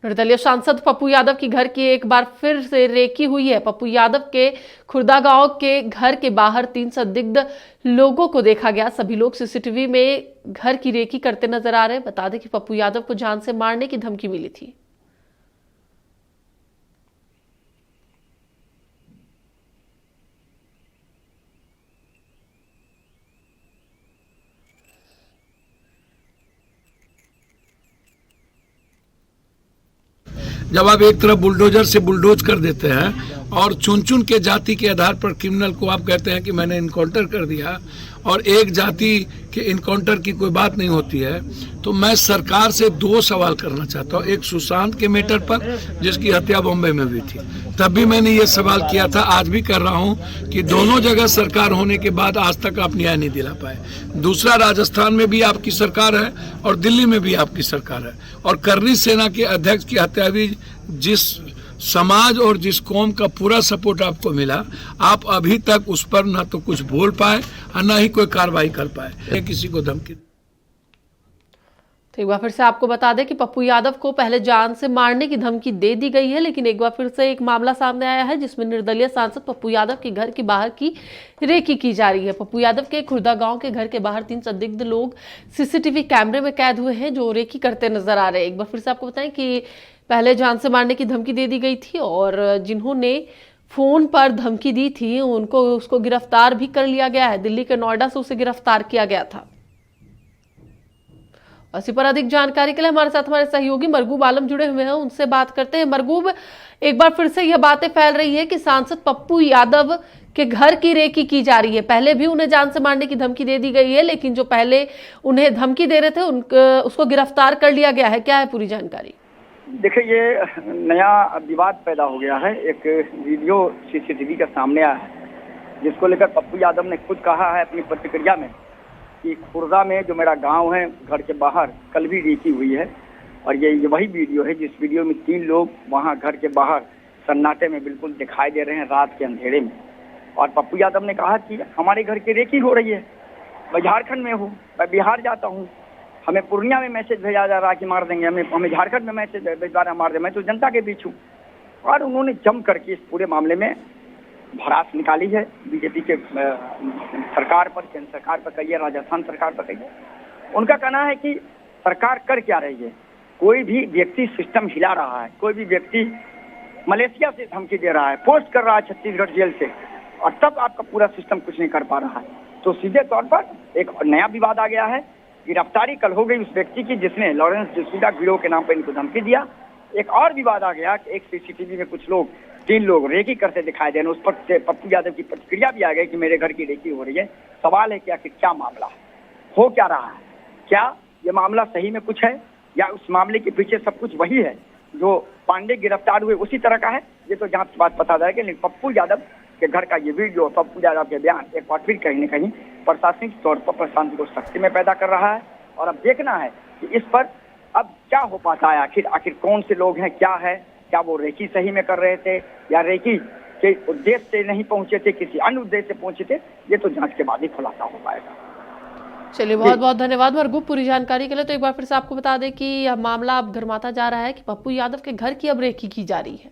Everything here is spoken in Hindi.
निर्दलीय सांसद पप्पू यादव की घर की एक बार फिर से रेकी हुई है। पप्पू यादव के खुर्दा गांव के घर के बाहर 3 संदिग्ध लोगों को देखा गया। सभी लोग सीसीटीवी में घर की रेकी करते नजर आ रहे हैं। बता दें कि पप्पू यादव को जान से मारने की धमकी मिली थी। जब आप एक तरफ बुलडोजर से बुलडोज कर देते हैं और चुन चुन के जाति के आधार पर क्रिमिनल को आप कहते हैं कि मैंने इनकाउंटर कर दिया और एक जाति के इनकाउंटर की कोई बात नहीं होती है, तो मैं सरकार से 2 सवाल करना चाहता हूँ। एक सुशांत के मैटर पर, जिसकी हत्या बॉम्बे में हुई थी, तब भी मैंने ये सवाल किया था, आज भी कर रहा हूँ कि दोनों जगह सरकार होने के बाद आज तक आप न्याय नहीं दिला पाए। दूसरा, राजस्थान में भी आपकी सरकार है और दिल्ली में भी आपकी सरकार है, और कर्नी सेना के अध्यक्ष की हत्या भी जिस समाज और जिस कौम का पूरा सपोर्ट आपको मिला, आप अभी तक उस पर ना तो कुछ बोल पाए और ना ही कोई कार्रवाई कर पाए, किसी को धमकी। तो एक बार फिर से आपको बता दें कि पप्पू यादव को पहले जान से मारने की धमकी दे दी गई है, लेकिन एक बार फिर से एक मामला सामने आया है जिसमें निर्दलीय सांसद पप्पू यादव के घर के बाहर की रेकी की जा रही है। पप्पू यादव के खुर्दा गांव के घर के बाहर 3 संदिग्ध लोग सीसीटीवी कैमरे में कैद हुए हैं जो रेकी करते नजर आ रहे हैं। एक बार फिर से आपको बताएं कि पहले जान से मारने की धमकी दे दी गई थी और जिन्होंने फोन पर धमकी दी थी उसको गिरफ्तार भी कर लिया गया है। दिल्ली के नोएडा से उसे गिरफ्तार किया गया था। इसी पर अधिक जानकारी के लिए हमारे साथ हमारे सहयोगी मरगूब आलम जुड़े हुए हैं, उनसे बात करते हैं। मरगूब, एक बार फिर से यह बातें फैल रही है कि सांसद पप्पू यादव के घर की रेकी की जा रही है। पहले भी उन्हें जान से मारने की धमकी दे दी गई है, लेकिन जो पहले उन्हें धमकी दे रहे थे उसको गिरफ्तार कर लिया गया है। क्या है पूरी जानकारी? देखिए, ये नया विवाद पैदा हो गया है। एक वीडियो सीसीटीवी का सामने आया है जिसको लेकर पप्पू यादव ने खुद कहा है अपनी प्रतिक्रिया में कि खुर्दा में जो मेरा गांव है, घर के बाहर कल भी रेकी हुई है। और ये वही वीडियो है जिस वीडियो में 3 लोग वहां घर के बाहर सन्नाटे में बिल्कुल दिखाई दे रहे हैं, रात के अंधेरे में। और पप्पू यादव ने कहा कि हमारे घर की रेकी हो रही है, मैं झारखंड में हूँ, मैं बिहार जाता हूँ, हमें पूर्णिया में मैसेज भेजा जा रहा है कि मार देंगे, हमें झारखंड में मैसेज भेजा रहा है मार देंगे, मैं तो जनता के बीच हूँ। और उन्होंने जम करके इस पूरे मामले में भड़ास निकाली है बीजेपी के सरकार पर, केंद्र सरकार पर कहिए, राजस्थान सरकार पर कहिए। उनका कहना है कि सरकार कर क्या रही है। कोई भी व्यक्ति सिस्टम हिला रहा है, कोई भी व्यक्ति मलेशिया से धमकी दे रहा है, पोस्ट कर रहा है छत्तीसगढ़ जेल से, और तब आपका पूरा सिस्टम कुछ नहीं कर पा रहा है। तो सीधे तौर पर एक नया विवाद आ गया है। गिरफ्तारी कल हो गई उस व्यक्ति की जिसने लॉरेंस डिसूजा गिरोह के नाम पर इनको धमकी दिया। एक और विवाद आ गया कि एक सीसीटीवी में कुछ लोग 3 लोग रेकी करते दिखाई दे रहे, उस पर पप्पू यादव की प्रतिक्रिया भी आ गई कि मेरे घर की रेकी हो रही है। सवाल है कि आखिर क्या मामला है, हो क्या रहा है, क्या ये मामला सही में कुछ है या उस मामले के पीछे सब कुछ वही है जो पांडे गिरफ्तार हुए उसी तरह का है, ये तो जांच के बाद पता जाएगा। लेकिन पप्पू यादव के घर का ये वीडियो, पप्पू यादव के बयान एक बार फिर कहीं न कहीं प्रशासनिक तौर पर प्रशांति को सख्ती में पैदा कर रहा है। और अब देखना है कि इस पर अब क्या हो पाता है, आखिर कौन से लोग हैं, क्या है, क्या वो रेकी सही में कर रहे थे या रेकी के उद्देश्य से नहीं पहुंचे थे, किसी अन्य उद्देश्य से पहुंचे थे, ये तो जांच के बाद ही खुलासा हो पाएगा। चलिए, बहुत बहुत धन्यवाद मरगूब पूरी जानकारी के लिए। तो एक बार फिर से आपको बता दें कि यह मामला अब गर्माता जा रहा है कि पप्पू यादव के घर की अब रेकी की जा रही है।